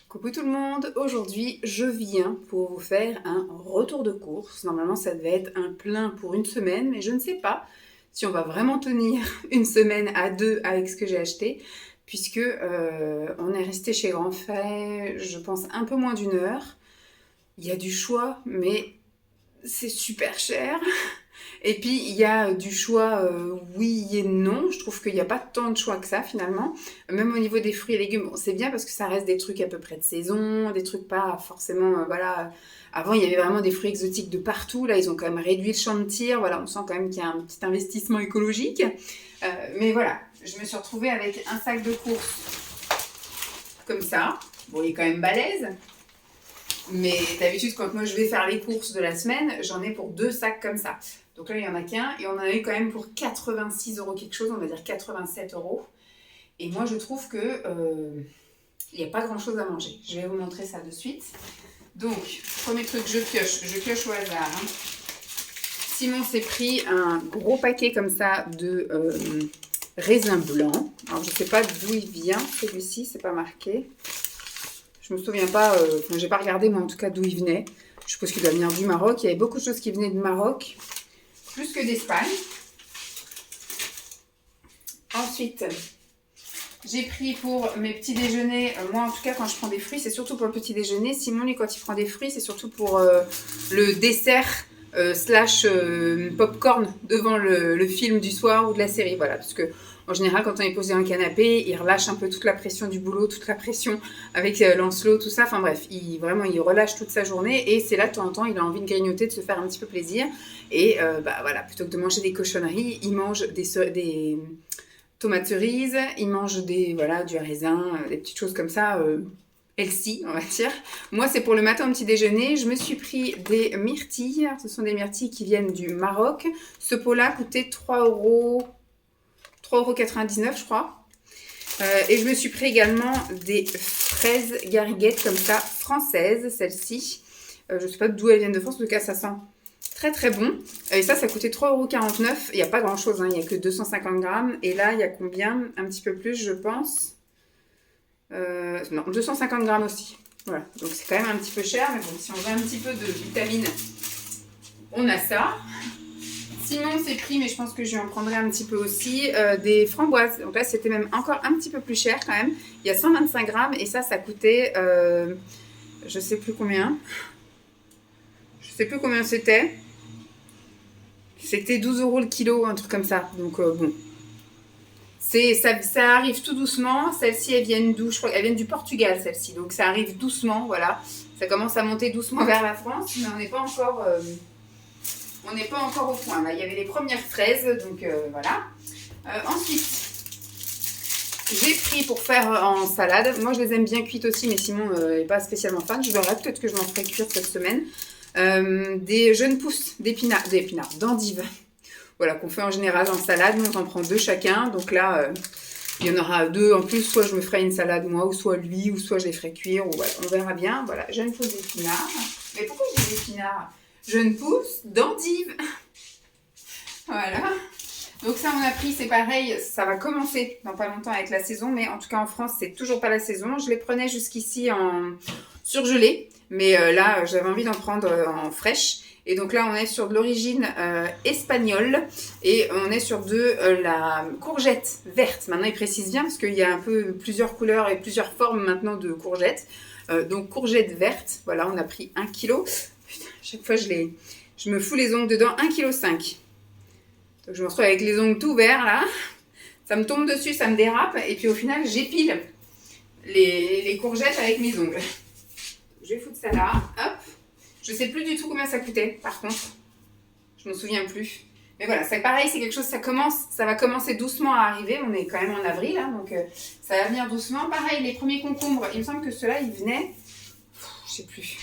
Coucou tout le monde, aujourd'hui je viens pour vous faire un retour de course. Normalement ça devait être un plein pour une semaine, mais je ne sais pas si on va vraiment tenir une semaine à deux avec ce que j'ai acheté, puisque on est resté chez Grand Frais, je pense un peu moins d'une heure. Il y a du choix, mais c'est super cher. Et puis il y a du choix, oui et non. Je trouve qu'il n'y a pas tant de choix que ça finalement. Même au niveau des fruits et légumes, bon, c'est bien parce que ça reste des trucs à peu près de saison, des trucs pas forcément, voilà. Avant il y avait vraiment des fruits exotiques de partout. Là ils ont quand même réduit le champ de tir. Voilà, on sent quand même qu'il y a un petit investissement écologique. Mais voilà, je me suis retrouvée avec un sac de courses comme ça. Bon, il est quand même balèze. Mais d'habitude, quand moi je vais faire les courses de la semaine, j'en ai pour 2 sacs comme ça. Donc là, il n'y en a qu'un. Et on en a eu quand même pour 86 euros quelque chose, on va dire 87 euros. Et moi, je trouve que il n'y a pas grand chose à manger. Je vais vous montrer ça de suite. Donc, premier truc, je pioche au hasard. Hein. Simon s'est pris un gros paquet comme ça de raisin blanc. Alors, je ne sais pas d'où il vient, celui-ci, c'est pas marqué. Je me souviens pas, j'ai pas regardé moi en tout cas d'où il venait. Je suppose qu'il doit venir du Maroc. Il y avait beaucoup de choses qui venaient du Maroc, plus que d'Espagne. Ensuite, j'ai pris pour mes petits déjeuners, moi en tout cas quand je prends des fruits, c'est surtout pour le petit déjeuner. Simon lui quand il prend des fruits, c'est surtout pour le dessert slash popcorn devant le film du soir ou de la série. Voilà, parce que en général, quand on est posé dans un canapé, il relâche un peu toute la pression du boulot, toute la pression avec Lancelot, tout ça. Enfin bref, il relâche toute sa journée et c'est là de temps en temps, il a envie de grignoter, de se faire un petit peu plaisir. Et voilà, plutôt que de manger des cochonneries, il mange des tomates cerises, il mange du raisin, des petites choses comme ça. Healthy, on va dire. Moi, c'est pour le matin au petit déjeuner. Je me suis pris des myrtilles. Ce sont des myrtilles qui viennent du Maroc. Ce pot-là coûtait 3,99 €, je crois. Et je me suis pris également des fraises gariguettes comme ça, françaises, celles-ci. Je ne sais pas d'où elles viennent de France, en tout cas ça sent très très bon. Et ça coûtait 3,49 €. Il n'y a pas grand-chose, hein. Il n'y a que 250 grammes. Et là, il y a combien? Un petit peu plus, je pense. Non, 250 grammes aussi. Voilà, donc c'est quand même un petit peu cher, mais bon, si on veut un petit peu de vitamines, on a ça. Simon s'est pris, mais je pense que je lui en prendrai un petit peu aussi, des framboises. Donc là, c'était même encore un petit peu plus cher quand même. Il y a 125 grammes et ça coûtait, je sais plus combien. Je sais plus combien c'était. C'était 12 € le kilo, un truc comme ça. Donc bon. Ça arrive tout doucement. Celles-ci, elles viennent d'où? Je crois qu'elles viennent du Portugal, celles-ci. Donc ça arrive doucement, voilà. Ça commence à monter doucement vers la France, mais on n'est pas encore... on n'est pas encore au point. Là, il y avait les premières fraises, donc voilà. Ensuite, j'ai pris pour faire en salade. Moi, je les aime bien cuites aussi, mais Simon n'est pas spécialement fan. Je verrai, peut-être que je m'en ferai cuire cette semaine. Des jeunes pousses d'endives. Voilà, qu'on fait en général en salade. Nous, on en prend 2 chacun. Donc là, il y en aura 2 en plus. Soit je me ferai une salade moi, ou soit lui, ou soit je les ferai cuire. Ou voilà, on verra bien. Voilà, jeunes pousses d'épinards. Mais pourquoi j'ai des épinards? Jeunes pousses d'endives. Voilà. Donc ça, on a pris, c'est pareil, ça va commencer dans pas longtemps avec la saison, mais en tout cas en France, c'est toujours pas la saison. Je les prenais jusqu'ici en surgelé, mais là, j'avais envie d'en prendre en fraîche. Et donc là, on est sur de l'origine espagnole et on est sur de la courgette verte. Maintenant, il précise bien parce qu'il y a un peu plusieurs couleurs et plusieurs formes maintenant de courgettes. Donc courgette verte, voilà, on a pris 1 kg. Putain, à chaque fois, je me fous les ongles dedans, 1,5 kg. Donc je me retrouve avec les ongles tout verts là. Ça me tombe dessus, ça me dérape. Et puis au final, j'épile les courgettes avec mes ongles. Je vais foutre ça là. Hop. Je sais plus du tout combien ça coûtait, par contre. Je me souviens plus. Mais voilà, c'est pareil, c'est quelque chose, ça va commencer doucement à arriver. On est quand même en avril, hein, donc ça va venir doucement. Pareil, les premiers concombres, il me semble que ceux-là, ils venaient... je sais plus.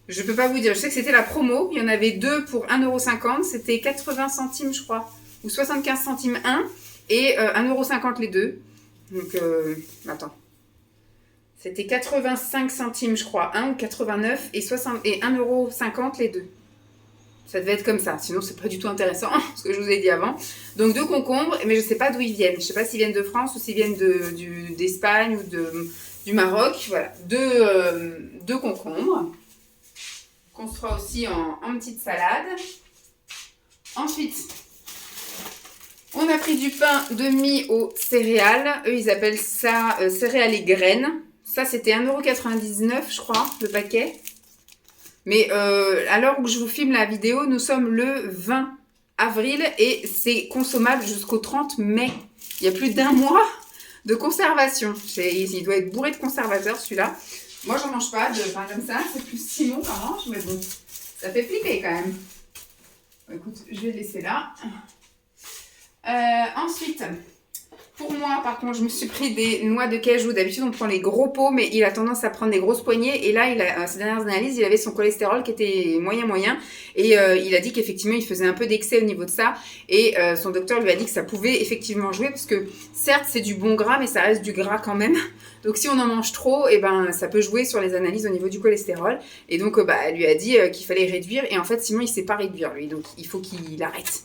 Je peux pas vous dire, je sais que c'était la promo. Il y en avait 2 pour 1,50 €. C'était 80 centimes, je crois. Ou 75 centimes un. Et 1,50 € les 2. Donc, attends. C'était 85 centimes, je crois. 1 ou 89 et 1,50 € les 2. Ça devait être comme ça. Sinon, c'est pas du tout intéressant, ce que je vous ai dit avant. Donc, 2 concombres, mais je sais pas d'où ils viennent. Je sais pas s'ils viennent de France ou s'ils viennent d'Espagne ou du Maroc. Voilà, deux concombres qu'on se fera aussi en petite salade. Ensuite, on a pris du pain demi aux céréales. Eux, ils appellent ça céréales et graines. Ça, c'était 1,99 € je crois, le paquet. Mais à l'heure où je vous filme la vidéo, nous sommes le 20 avril et c'est consommable jusqu'au 30 mai. Il y a plus d'1 mois de conservation. Il doit être bourré de conservateurs celui-là. Moi, j'en mange pas de pain comme ça. C'est plus Simon qui en mange, mais bon, ça fait flipper quand même. Bon, écoute, je vais le laisser là. Ensuite, pour moi, par contre, je me suis pris des noix de cajou. D'habitude, on prend les gros pots, mais il a tendance à prendre des grosses poignées. Et là, ces dernières analyses, il avait son cholestérol qui était moyen. Et il a dit qu'effectivement, il faisait un peu d'excès au niveau de ça. Et son docteur lui a dit que ça pouvait effectivement jouer. Parce que certes, c'est du bon gras, mais ça reste du gras quand même. Donc, si on en mange trop, eh ben, ça peut jouer sur les analyses au niveau du cholestérol. Et donc, elle lui a dit qu'il fallait réduire. Et en fait, Simon, il ne sait pas réduire, lui. Donc, il faut qu'il arrête.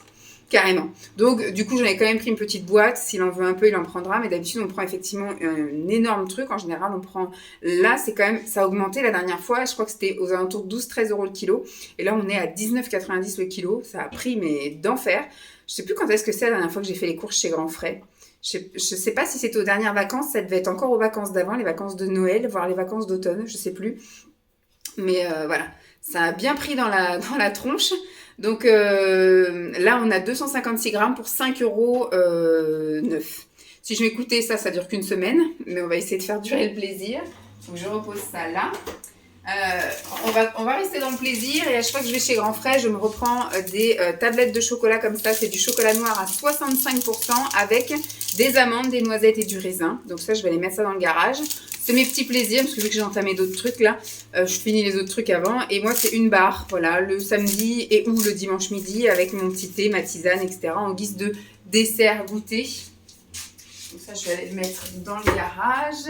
Carrément. Donc, du coup, j'en ai quand même pris une petite boîte. S'il en veut un peu, il en prendra. Mais d'habitude, on prend effectivement un énorme truc. En général, on prend... Là, c'est quand même... Ça a augmenté la dernière fois. Je crois que c'était aux alentours de 12-13 € le kilo. Et là, on est à 19,90 € le kilo. Ça a pris, mais d'enfer. Je sais plus quand est-ce que c'est la dernière fois que j'ai fait les courses chez Grand Frais. Je sais pas si c'était aux dernières vacances. Ça devait être encore aux vacances d'avant, les vacances de Noël, voire les vacances d'automne. Je sais plus. Mais voilà. Ça a bien pris dans la tronche. Donc là, on a 256 grammes pour 5,9 €. Si je m'écoutais, ça dure qu'une semaine. Mais on va essayer de faire durer le plaisir. Donc je repose ça là. On va rester dans le plaisir. Et à chaque fois que je vais chez Grand Frais, je me reprends des tablettes de chocolat comme ça. C'est du chocolat noir à 65% avec des amandes, des noisettes et du raisin. Donc ça, je vais aller mettre ça dans le garage. C'est mes petits plaisirs, parce que vu que j'ai entamé d'autres trucs là, je finis les autres trucs avant. Et moi, c'est une barre, voilà, le samedi et ou le dimanche midi avec mon petit thé, ma tisane, etc. en guise de dessert goûter. Donc ça, je vais aller le mettre dans le garage.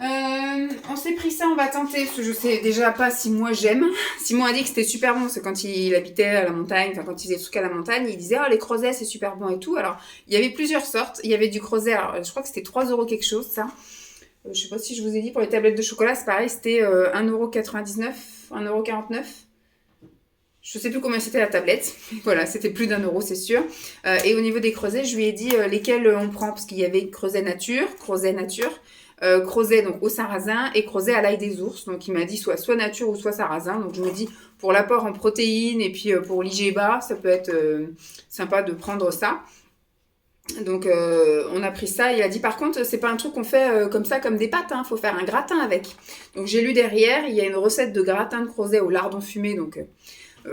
On s'est pris ça, on va tenter, parce que je sais déjà pas si moi j'aime. Simon a dit que c'était super bon, c'est quand il habitait à la montagne, enfin quand il faisait des trucs à la montagne, il disait oh les creusets c'est super bon et tout. Alors il y avait plusieurs sortes, il y avait du creuset, alors je crois que c'était 3 € quelque chose ça. Je sais pas si je vous ai dit pour les tablettes de chocolat, c'est pareil, c'était 1,99 €, 1,49 €. Je sais plus combien c'était la tablette. Voilà, c'était plus d'1 € c'est sûr. Et au niveau des creusets, je lui ai dit lesquels on prend, parce qu'il y avait creuset nature, creuset donc au sarrasin et creuset à l'ail des ours. Donc il m'a dit soit nature ou soit sarrasin. Donc je me dis pour l'apport en protéines et puis pour l'IGBA, ça peut être sympa de prendre ça. Donc on a pris ça. Il a dit par contre c'est pas un truc qu'on fait comme ça comme des pâtes, faut faire un gratin avec. Donc j'ai lu derrière, il y a une recette de gratin de creuset au lardon fumé. Donc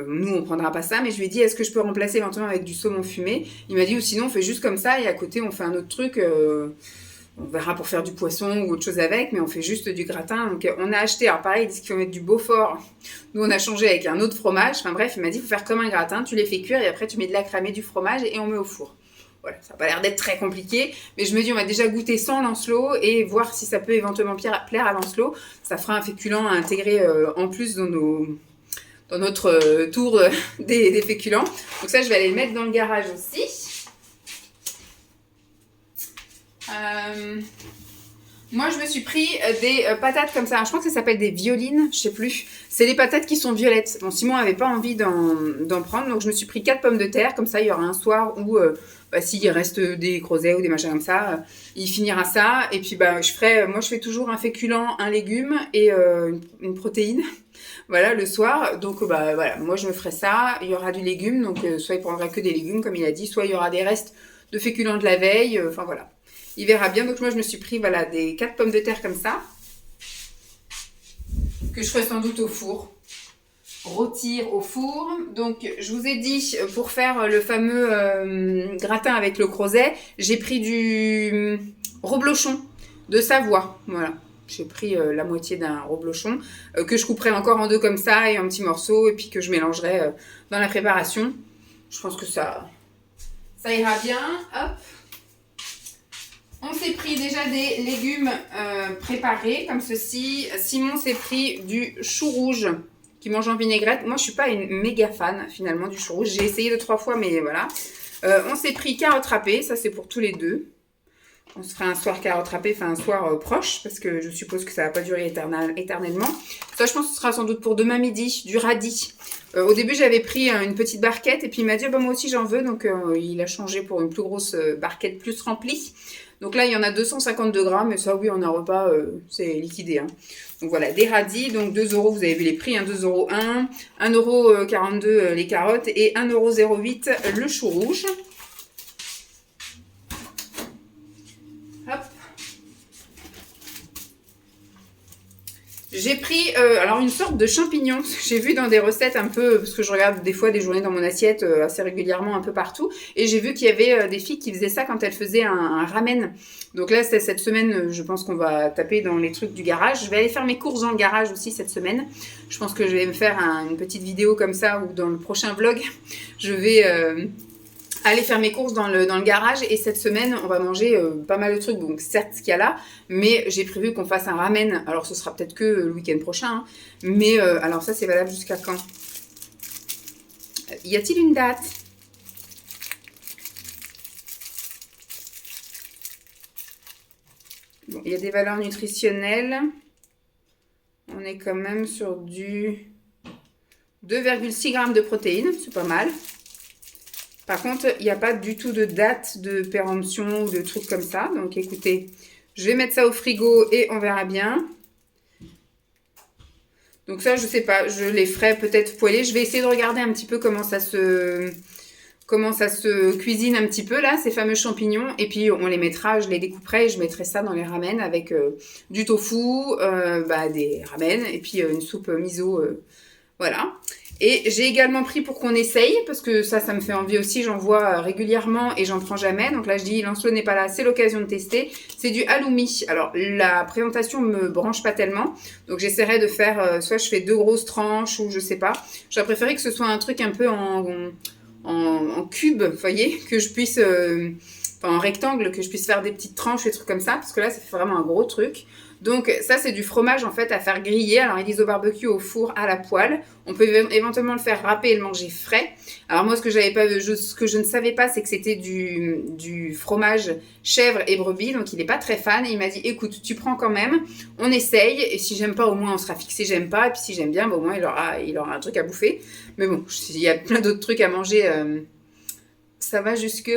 nous on prendra pas ça, mais je lui ai dit est-ce que je peux remplacer éventuellement avec du saumon fumé. Il m'a dit ou sinon on fait juste comme ça et à côté on fait un autre truc. On verra pour faire du poisson ou autre chose avec, mais on fait juste du gratin. Donc on a acheté, alors pareil, ils disent qu'il faut mettre du Beaufort. Nous on a changé avec un autre fromage. Enfin bref, il m'a dit il faut faire comme un gratin, tu les fais cuire et après tu mets de la crème et du fromage et on met au four. Voilà, ça n'a pas l'air d'être très compliqué, mais je me dis on va déjà goûter sans Lancelot et voir si ça peut éventuellement plaire à Lancelot. Ça fera un féculent à intégrer en plus dans notre tour des féculents. Donc ça je vais aller le mettre dans le garage aussi. Moi je me suis pris des patates comme ça, je crois que ça s'appelle des violines, je sais plus, c'est des patates qui sont violettes. Bon, Simon avait pas envie d'en prendre, donc je me suis pris 4 pommes de terre, comme ça il y aura un soir où s'il reste des creusets ou des machins comme ça, il finira ça, et puis moi je fais toujours un féculent, un légume et une protéine, voilà le soir, donc voilà, moi je me ferai ça, il y aura du légume, donc soit il prendra que des légumes comme il a dit, soit il y aura des restes de féculents de la veille, enfin voilà. Il verra bien. Donc moi, je me suis pris voilà, des 4 pommes de terre comme ça. Que je ferai sans doute au four. Rôtir au four. Donc, je vous ai dit, pour faire le fameux gratin avec le creuset, j'ai pris du reblochon de Savoie. Voilà. J'ai pris la moitié d'un reblochon que je couperai encore en deux comme ça et en petits morceaux. Et puis que je mélangerai dans la préparation. Je pense que ça ira bien. Hop. On s'est pris déjà des légumes préparés comme ceci. Simon s'est pris du chou rouge qui mange en vinaigrette. Moi, je suis pas une méga fan finalement du chou rouge. J'ai essayé 2-3 fois, mais voilà. On s'est pris carottes râpées. Ça, c'est pour tous les deux. On se fera un soir carotte râpée, enfin un soir proche, parce que je suppose que ça va pas durer éternellement. Ça, je pense que ce sera sans doute pour demain midi, du radis. Au début, j'avais pris une petite barquette, et puis il m'a dit, bah, moi aussi j'en veux, donc il a changé pour une plus grosse barquette plus remplie. Donc là, il y en a 252 grammes, et ça, oui, en un repas, c'est liquidé. Hein. Donc voilà, des radis, donc 2 euros, vous avez vu les prix, hein, 2 euros 1, 1,42 € les carottes, et 1,08 € le chou rouge. Hop. J'ai pris alors une sorte de champignon. J'ai vu dans des recettes un peu, parce que je regarde des fois des journées dans mon assiette assez régulièrement un peu partout. Et j'ai vu qu'il y avait des filles qui faisaient ça quand elles faisaient un ramen. Donc là, c'était cette semaine, je pense qu'on va taper dans les trucs du garage. Je vais aller faire mes courses dans le garage aussi cette semaine. Je pense que je vais me faire une petite vidéo comme ça, ou dans le prochain vlog, je vais... aller faire mes courses dans le garage, et cette semaine on va manger pas mal de trucs, donc certes ce qu'il y a là, mais j'ai prévu qu'on fasse un ramen. Alors ce sera peut-être que le week-end prochain, hein. Mais alors ça c'est valable jusqu'à quand? Y a-t-il une date? Bon, il y a des valeurs nutritionnelles, on est quand même sur du 2,6 g de protéines, c'est pas mal. Par contre, il n'y a pas du tout de date de péremption ou de trucs comme ça. Donc écoutez, je vais mettre ça au frigo et on verra bien. Donc ça, je sais pas, je les ferai peut-être poêler. Je vais essayer de regarder un petit peu comment ça se cuisine un petit peu là, ces fameux champignons. Et puis on les mettra, je les découperai et je mettrai ça dans les ramen avec du tofu, des ramen et puis une soupe miso. Voilà. Et j'ai également pris pour qu'on essaye, parce que ça me fait envie aussi, j'en vois régulièrement et j'en prends jamais. Donc là, je dis, Lancelot n'est pas là, c'est l'occasion de tester. C'est du halloumi. Alors, la présentation me branche pas tellement. Donc, j'essaierai de faire, soit je fais 2 grosses tranches, ou je sais pas. J'aurais préféré que ce soit un truc un peu en cube, vous voyez, que je puisse... en rectangle, que je puisse faire des petites tranches, des trucs comme ça, parce que là, ça fait vraiment un gros truc. Donc ça, c'est du fromage en fait à faire griller. Alors ils disent au barbecue, au four, à la poêle. On peut éventuellement le faire râper et le manger frais. Alors moi, ce que je ne savais pas, c'est que c'était du fromage chèvre et brebis. Donc il n'est pas très fan. Et il m'a dit, écoute, tu prends quand même, on essaye. Et si j'aime pas, au moins on sera fixé, j'aime pas. Et puis si j'aime bien, au moins il aura un truc à bouffer. Mais bon, il y a plein d'autres trucs à manger. Ça va jusque...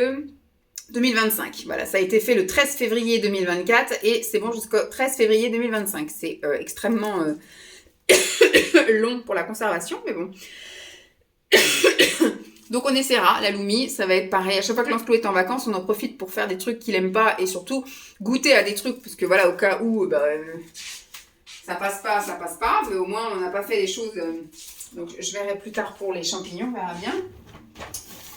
2025, voilà, ça a été fait le 13 février 2024 et c'est bon jusqu'au 13 février 2025. C'est extrêmement long pour la conservation, mais bon. Donc on essaiera, l'halloumi, ça va être pareil. À chaque fois que Lancelot est en vacances, on en profite pour faire des trucs qu'il aime pas et surtout goûter à des trucs, parce que voilà, au cas où ça passe pas, mais au moins on n'a pas fait des choses... donc je verrai plus tard pour les champignons, on verra bien.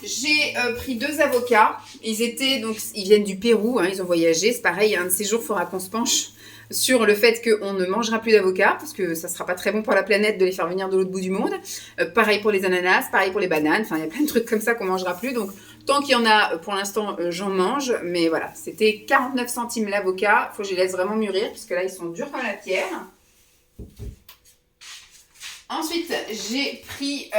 J'ai pris 2 avocats. Ils viennent du Pérou, hein, ils ont voyagé. C'est pareil, un de ces jours, il faudra qu'on se penche sur le fait qu'on ne mangera plus d'avocats, parce que ça ne sera pas très bon pour la planète de les faire venir de l'autre bout du monde. Pareil pour les ananas, pareil pour les bananes. Enfin, il y a plein de trucs comme ça qu'on ne mangera plus. Donc, tant qu'il y en a, pour l'instant, j'en mange. Mais voilà, c'était 49 centimes l'avocat. Il faut que je les laisse vraiment mûrir, parce que là, ils sont durs comme la pierre. Ensuite, j'ai pris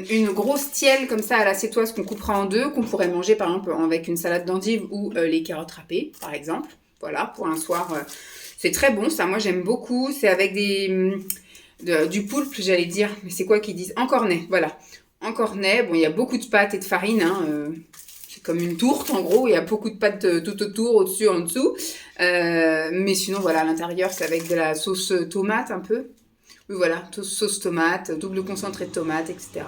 une grosse tielle comme ça à l'assiétoise qu'on coupera en deux, qu'on pourrait manger par exemple avec une salade d'endives ou les carottes râpées, par exemple. Voilà, pour un soir, c'est très bon ça, moi j'aime beaucoup. C'est avec du poulpe, j'allais dire, mais c'est quoi qu'ils disent? En cornet, voilà. En cornet, bon, il y a beaucoup de pâtes et de farine, hein, c'est comme une tourte en gros, il y a beaucoup de pâtes tout autour, au-dessus, en dessous. Mais sinon, voilà, à l'intérieur, c'est avec de la sauce tomate un peu. Oui, voilà, sauce tomate, double concentré de tomate, etc.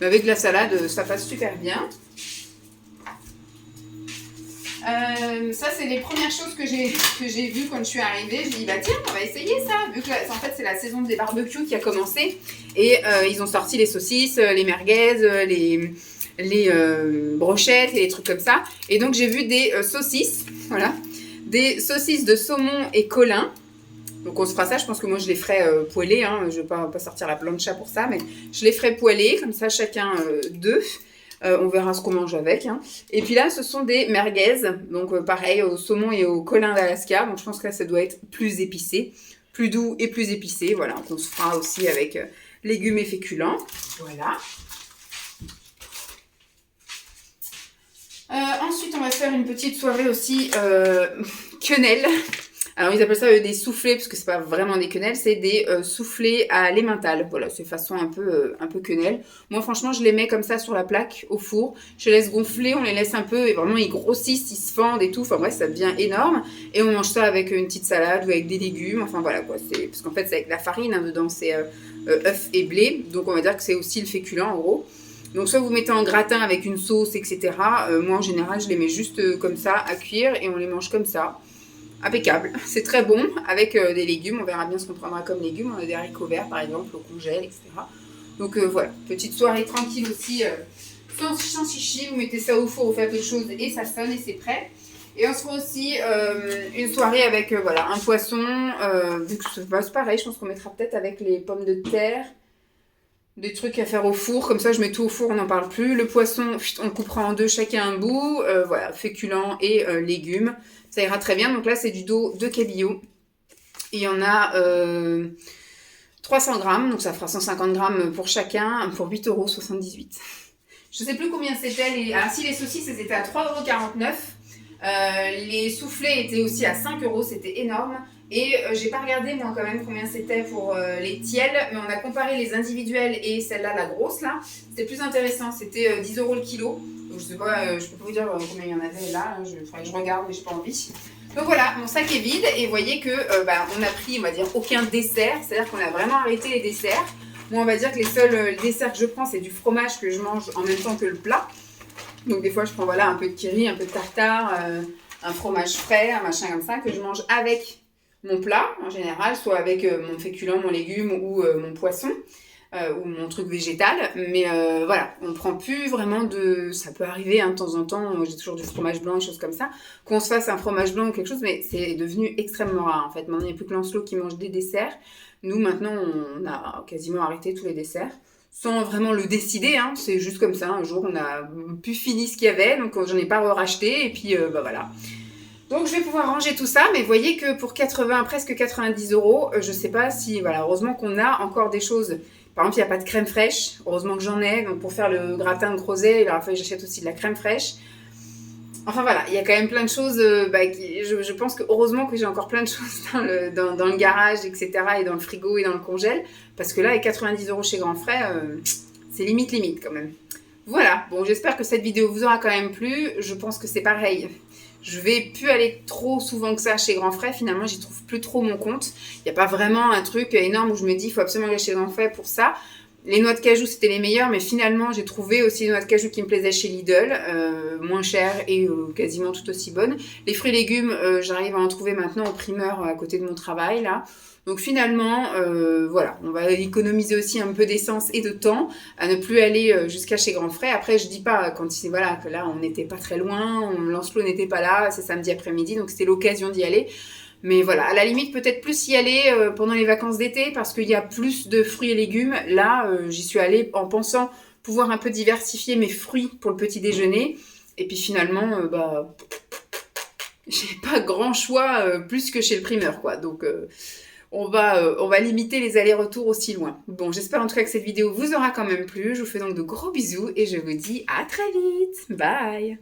Mais avec de la salade, ça passe super bien. Ça, c'est les premières choses que j'ai vues quand je suis arrivée. Je me dis, bah tiens, on va essayer ça. Vu que en fait, c'est la saison des barbecues qui a commencé. Et ils ont sorti les saucisses, les merguez, les brochettes et les trucs comme ça. Et donc, j'ai vu des saucisses, voilà. Des saucisses de saumon et colin. Donc on se fera ça, je pense que moi je les ferai poêler, hein. Je ne vais pas sortir la plancha pour ça, mais je les ferai poêler, comme ça chacun deux. On verra ce qu'on mange avec. Hein. Et puis là, ce sont des merguez, donc pareil au saumon et au colin d'Alaska. Donc je pense que là, ça doit être plus épicé, plus doux et plus épicé. Voilà, donc on se fera aussi avec légumes et féculents. Voilà. Ensuite, on va faire une petite soirée aussi quenelle. Alors, ils appellent ça des soufflés, parce que c'est pas vraiment des quenelles, c'est des soufflés à l'emmental. Voilà, c'est façon un peu quenelle. Moi, franchement, je les mets comme ça sur la plaque, au four. Je les laisse gonfler, on les laisse un peu, et vraiment, ils grossissent, ils se fendent et tout. Enfin, bref, ça devient énorme. Et on mange ça avec une petite salade ou avec des légumes. Enfin, voilà, quoi. Parce qu'en fait, c'est avec la farine, hein, dedans, c'est œufs et blé. Donc, on va dire que c'est aussi le féculent, en gros. Donc soit vous mettez en gratin avec une sauce, etc. Moi en général je les mets juste comme ça à cuire et on les mange comme ça. Impeccable, c'est très bon avec des légumes, on verra bien ce qu'on prendra comme légumes. On a des haricots verts par exemple, au congèle, etc. Donc voilà, petite soirée tranquille aussi, sans chichi, vous mettez ça au four, vous faites autre chose et ça sonne et c'est prêt. Et on se fera aussi une soirée avec voilà, un poisson, vu que c'est pareil, je pense qu'on mettra peut-être avec les pommes de terre. Des trucs à faire au four, comme ça je mets tout au four, on n'en parle plus. Le poisson, on le coupera en deux, chacun un bout. Voilà, féculents et légumes. Ça ira très bien. Donc là, c'est du dos de cabillaud. Il y en a 300 grammes, donc ça fera 150 grammes pour chacun, pour 8,78 €. Je ne sais plus combien c'était. Ah si, les saucisses, elles étaient à 3,49 €. Les soufflets étaient aussi à 5 €, c'était énorme. Et j'ai pas regardé moi quand même combien c'était pour les tiels, mais on a comparé les individuels et celle-là, la grosse là. C'était plus intéressant, c'était 10 € le kilo. Donc je sais pas, je peux pas vous dire combien il y en avait là, il faudrait que je regarde mais j'ai pas envie. Donc voilà, mon sac est vide et vous voyez que on a pris, on va dire, aucun dessert, c'est-à-dire qu'on a vraiment arrêté les desserts. Moi on va dire que les seuls desserts que je prends c'est du fromage que je mange en même temps que le plat. Donc des fois je prends voilà un peu de kiri, un peu de tartare, un fromage frais, un machin comme ça que je mange avec mon plat en général, soit avec mon féculent, mon légume ou mon poisson ou mon truc végétal. Mais voilà, on prend plus vraiment de... Ça peut arriver hein, de temps en temps, j'ai toujours du fromage blanc, des choses comme ça, qu'on se fasse un fromage blanc ou quelque chose, mais c'est devenu extrêmement rare en fait. Maintenant, il n'y a plus que Lancelot qui mange des desserts. Nous, maintenant, on a quasiment arrêté tous les desserts. Sans vraiment le décider, hein. C'est juste comme ça. Un jour, on a plus fini ce qu'il y avait, donc j'en ai pas racheté, et puis voilà. Donc je vais pouvoir ranger tout ça, mais vous voyez que pour presque 90 €, je sais pas si, voilà, heureusement qu'on a encore des choses. Par exemple, il n'y a pas de crème fraîche, heureusement que j'en ai, donc pour faire le gratin de crozet, il aura fallu que j'achète aussi de la crème fraîche. Enfin voilà, il y a quand même plein de choses, je pense que heureusement que j'ai encore plein de choses dans le garage, etc. et dans le frigo et dans le congèle, parce que là, avec 90 € chez Grand Frais, c'est limite quand même. Voilà, bon j'espère que cette vidéo vous aura quand même plu, je pense que c'est pareil. Je vais plus aller trop souvent que ça chez Grand Frais. Finalement, j'y trouve plus trop mon compte. Il n'y a pas vraiment un truc énorme où je me dis il faut absolument aller chez Grand Frais pour ça. Les noix de cajou, c'était les meilleures, mais finalement, j'ai trouvé aussi des noix de cajou qui me plaisaient chez Lidl, moins chères et quasiment tout aussi bonnes. Les fruits et légumes, j'arrive à en trouver maintenant au primeur à côté de mon travail, là. Donc finalement, voilà, on va économiser aussi un peu d'essence et de temps à ne plus aller jusqu'à chez Grand Frais. Après, je dis pas voilà, que là, on n'était pas très loin, Lancelot n'était pas là, c'est samedi après-midi, donc c'était l'occasion d'y aller. Mais voilà, à la limite, peut-être plus y aller pendant les vacances d'été parce qu'il y a plus de fruits et légumes. Là, j'y suis allée en pensant pouvoir un peu diversifier mes fruits pour le petit déjeuner. Et puis finalement, j'ai pas grand choix plus que chez le primeur, quoi. Donc... on va limiter les allers-retours aussi loin. Bon, j'espère en tout cas que cette vidéo vous aura quand même plu. Je vous fais donc de gros bisous et je vous dis à très vite. Bye!